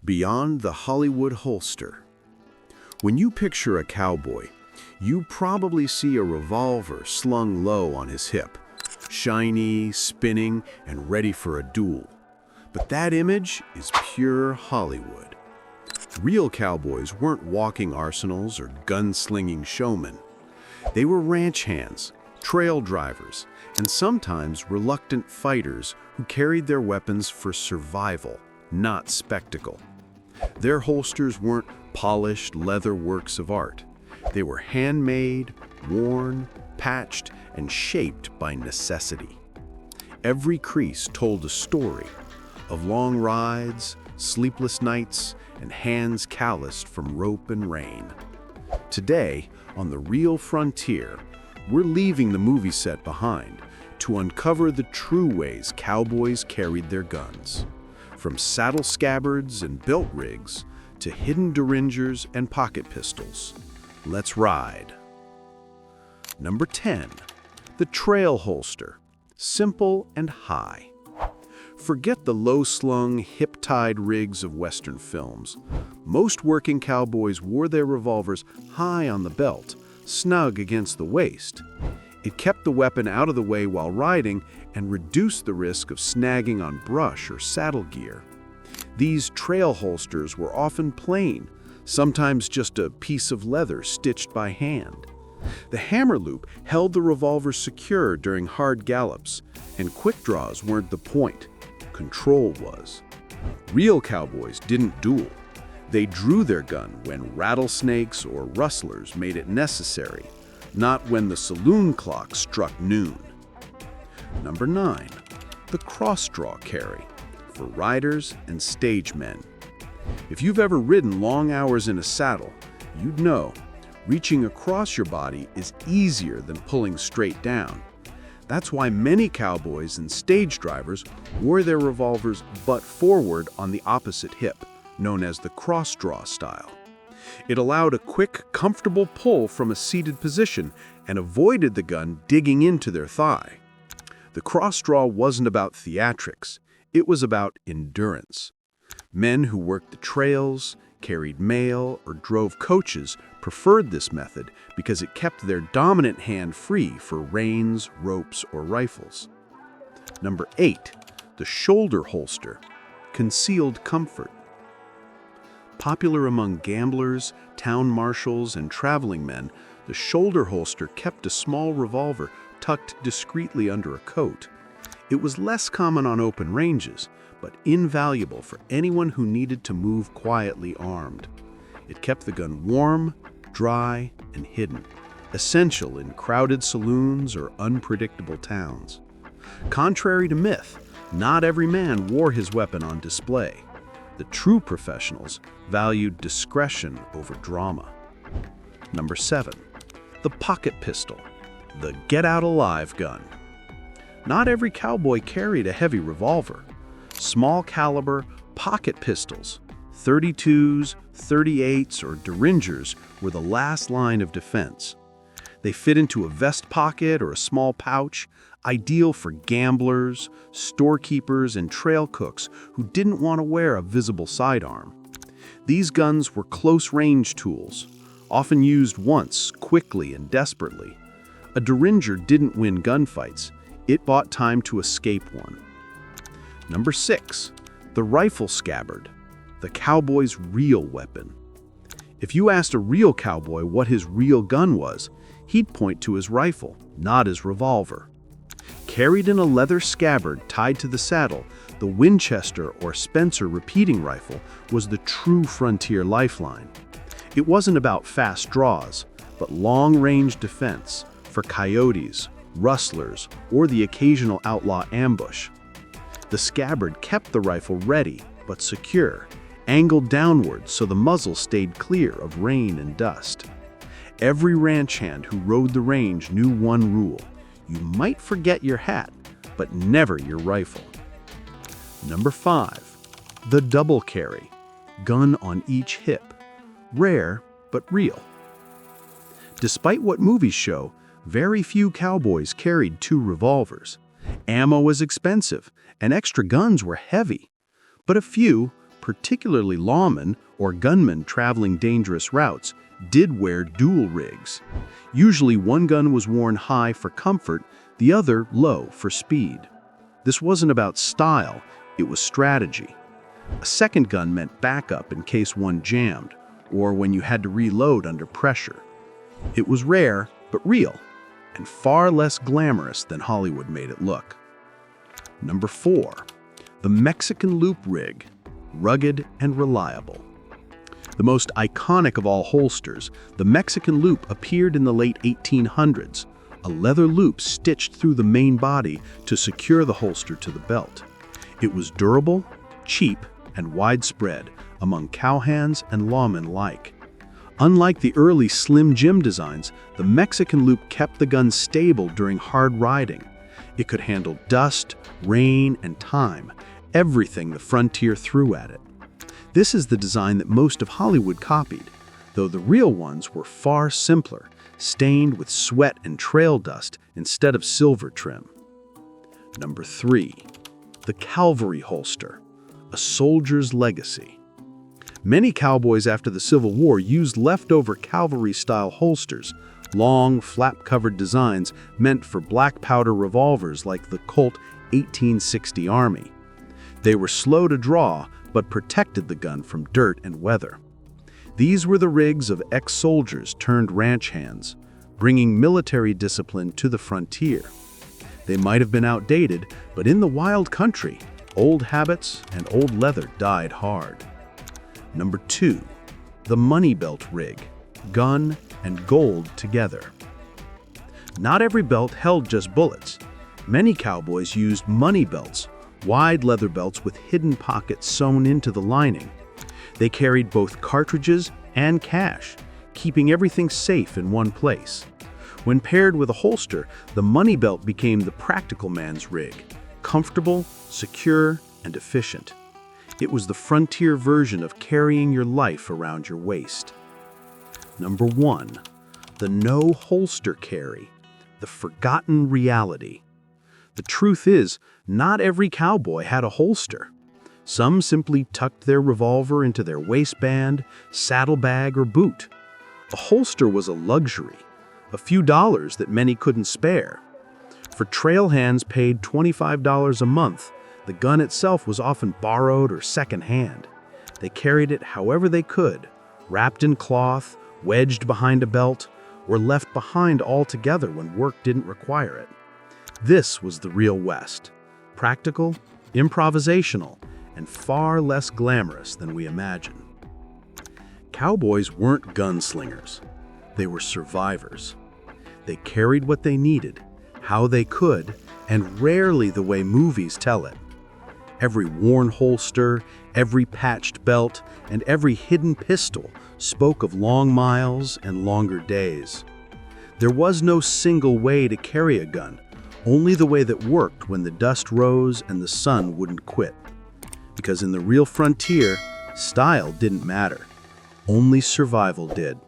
Beyond the Hollywood holster. When you picture a cowboy, you probably see a revolver slung low on his hip, shiny, spinning, and ready for a duel. But that image is pure Hollywood. Real cowboys weren't walking arsenals or gun-slinging showmen. They were ranch hands, trail drivers, and sometimes reluctant fighters who carried their weapons for survival, not spectacle. Their holsters weren't polished leather works of art. They were handmade, worn, patched, and shaped by necessity. Every crease told a story of long rides, sleepless nights, and hands calloused from rope and rain. Today, on the real frontier, we're leaving the movie set behind to uncover the true ways cowboys carried their guns. From saddle scabbards and belt rigs to hidden derringers and pocket pistols. Let's ride. Number 10, the trail holster. Simple and high. Forget the low-slung, hip-tied rigs of Western films. Most working cowboys wore their revolvers high on the belt, snug against the waist. It kept the weapon out of the way while riding and reduced the risk of snagging on brush or saddle gear. These trail holsters were often plain, sometimes just a piece of leather stitched by hand. The hammer loop held the revolver secure during hard gallops, and quick draws weren't the point. Control was. Real cowboys didn't duel. They drew their gun when rattlesnakes or rustlers made it necessary, not when the saloon clock struck noon. Number 9, the crossdraw carry, for riders and stage men. If you've ever ridden long hours in a saddle, you'd know reaching across your body is easier than pulling straight down. That's why many cowboys and stage drivers wore their revolvers butt forward on the opposite hip, known as the crossdraw style. It allowed a quick, comfortable pull from a seated position and avoided the gun digging into their thigh. The crossdraw wasn't about theatrics, it was about endurance. Men who worked the trails, carried mail, or drove coaches preferred this method because it kept their dominant hand free for reins, ropes, or rifles. Number 8, the shoulder holster, concealed comfort. Popular among gamblers, town marshals, and traveling men, the shoulder holster kept a small revolver tucked discreetly under a coat. It was less common on open ranges, but invaluable for anyone who needed to move quietly armed. It kept the gun warm, dry, and hidden, essential in crowded saloons or unpredictable towns. Contrary to myth, not every man wore his weapon on display. The true professionals valued discretion over drama. Number 7, the pocket pistol, the get-out-alive gun. Not every cowboy carried a heavy revolver. Small caliber pocket pistols, 32s, 38s, or derringers were the last line of defense. They fit into a vest pocket or a small pouch, ideal for gamblers, storekeepers, and trail cooks who didn't want to wear a visible sidearm. These guns were close-range tools, often used once, quickly and desperately. A derringer didn't win gunfights. It bought time to escape one. Number 6, the rifle scabbard, the cowboy's real weapon. If you asked a real cowboy what his real gun was, he'd point to his rifle, not his revolver. Carried in a leather scabbard tied to the saddle, the Winchester or Spencer repeating rifle was the true frontier lifeline. It wasn't about fast draws, but long-range defense for coyotes, rustlers, or the occasional outlaw ambush. The scabbard kept the rifle ready, but secure, angled downward so the muzzle stayed clear of rain and dust. Every ranch hand who rode the range knew one rule: you might forget your hat, but never your rifle. Number 5, the double carry, gun on each hip. Rare, but real. Despite what movies show, very few cowboys carried 2 revolvers. Ammo was expensive, and extra guns were heavy. But a few, particularly lawmen or gunmen traveling dangerous routes, did wear dual rigs. Usually one gun was worn high for comfort, the other low for speed. This wasn't about style, it was strategy. A second gun meant backup in case one jammed, or when you had to reload under pressure. It was rare, but real, and far less glamorous than Hollywood made it look. Number 4. The Mexican loop rig, rugged and reliable. The most iconic of all holsters, the Mexican loop appeared in the late 1800s, a leather loop stitched through the main body to secure the holster to the belt. It was durable, cheap, and widespread among cowhands and lawmen alike. Unlike the early Slim Jim designs, the Mexican loop kept the gun stable during hard riding. It could handle dust, rain, and time, everything the frontier threw at it. This is the design that most of Hollywood copied, though the real ones were far simpler, stained with sweat and trail dust instead of silver trim. Number 3. The cavalry holster, a soldier's legacy. Many cowboys after the Civil War used leftover cavalry-style holsters, long, flap-covered designs meant for black powder revolvers like the Colt 1860 Army. They were slow to draw, but protected the gun from dirt and weather. These were the rigs of ex-soldiers turned ranch hands, bringing military discipline to the frontier. They might have been outdated, but in the wild country, old habits and old leather died hard. Number 2. The money belt rig, gun and gold together. Not every belt held just bullets. Many cowboys used money belts, wide leather belts with hidden pockets sewn into the lining. They carried both cartridges and cash, keeping everything safe in one place. When paired with a holster, the money belt became the practical man's rig, comfortable, secure, and efficient. It was the frontier version of carrying your life around your waist. Number 1. The no holster carry, the forgotten reality. The truth is, not every cowboy had a holster. Some simply tucked their revolver into their waistband, saddlebag, or boot. A holster was a luxury, a few dollars that many couldn't spare. For trail hands paid $25 a month, the gun itself was often borrowed or second-hand. They carried it however they could, wrapped in cloth, wedged behind a belt, or left behind altogether when work didn't require it. This was the real West, practical, improvisational, and far less glamorous than we imagine. Cowboys weren't gunslingers. They were survivors. They carried what they needed, how they could, and rarely the way movies tell it. Every worn holster, every patched belt, and every hidden pistol spoke of long miles and longer days. There was no single way to carry a gun, only the way that worked when the dust rose and the sun wouldn't quit. Because in the real frontier, style didn't matter. Only survival did.